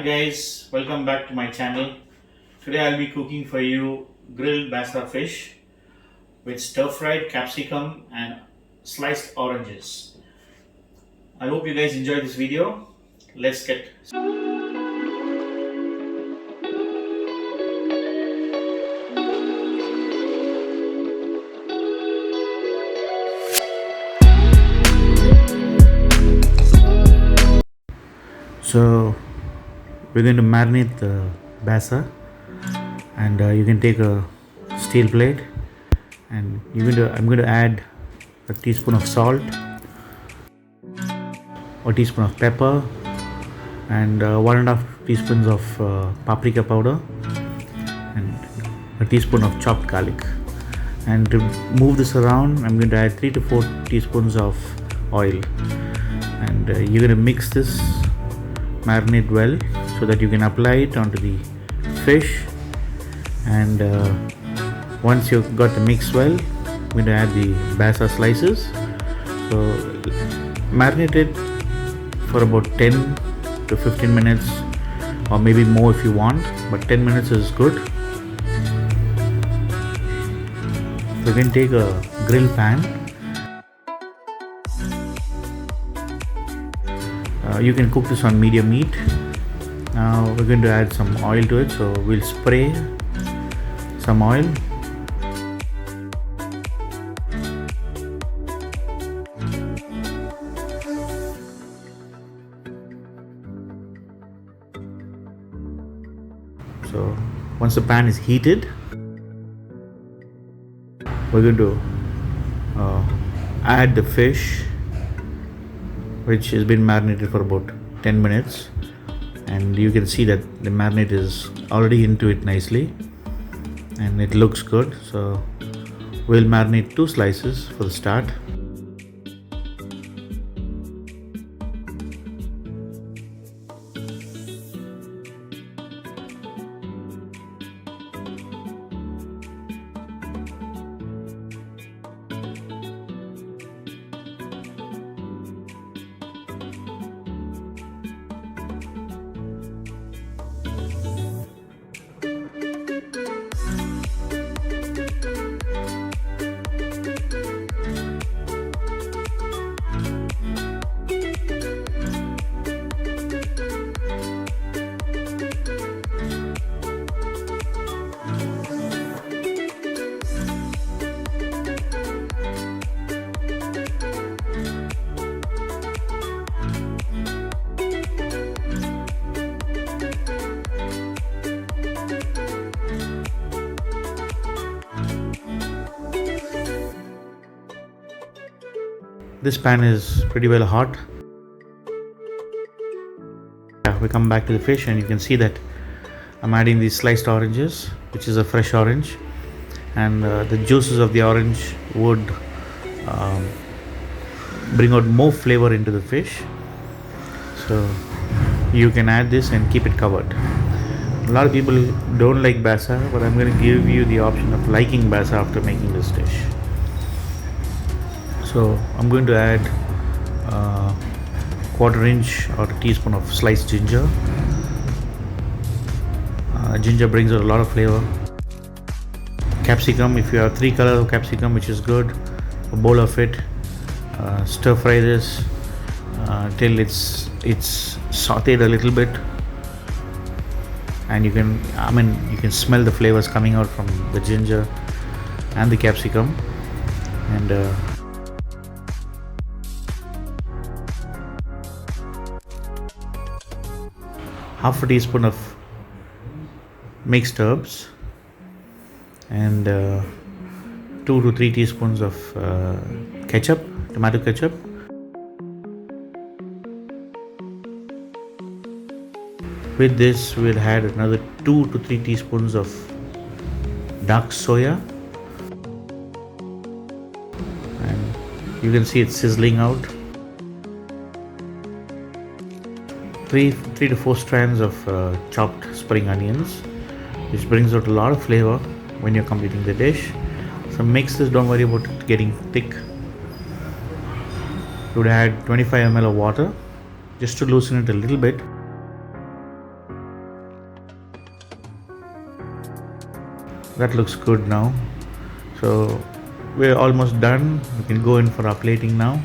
guys, welcome back to my channel. Today I'll be cooking for you grilled Basa fish with stir-fried capsicum and sliced oranges. I hope you guys enjoy this video. Let's get So we're going to marinate the basa, and you can take a steel plate, and I'm going to add a teaspoon of salt, a teaspoon of pepper, and 1.5 teaspoons of paprika powder, and a teaspoon of chopped garlic. And to move this around, I'm going to add 3 to 4 teaspoons of oil, and you're going to mix this marinate well so that you can apply it onto the fish. And once you've got the mix well, I'm going to add the basa slices. So marinate it for about 10 to 15 minutes, or maybe more if you want, but 10 minutes is good. So you can take a grill pan. You can cook this on medium heat. Now we're going to add some oil to it, so we'll spray some oil. So once the pan is heated, we're going to add the fish, which has been marinated for about 10 minutes, and you can see that the marinade is already into it nicely and it looks good. So we'll marinate 2 slices for the start. This pan is pretty well hot. We come back to the fish, and you can see that I'm adding these sliced oranges, which is a fresh orange, and the juices of the orange would bring out more flavor into the fish. So you can add this and keep it covered. A lot of people don't like basa, but I'm going to give you the option of liking basa after making this dish. So I'm going to add 1/4 inch or a teaspoon of sliced ginger. Ginger brings out a lot of flavor. Capsicum, if you have 3 colors of capsicum, which is good, a bowl of it. Stir fry this till it's sauteed a little bit, and you can smell the flavors coming out from the ginger and the capsicum. And half a teaspoon of mixed herbs, and 2 to 3 teaspoons of ketchup, tomato ketchup. With this, we'll add another 2 to 3 teaspoons of dark soya, and you can see it's sizzling out. 3 to 4 strands of chopped spring onions, which brings out a lot of flavor when you're completing the dish. So mix this, don't worry about it getting thick. You would add 25 ml of water just to loosen it a little bit. That looks good now. So we're almost done. We can go in for our plating now.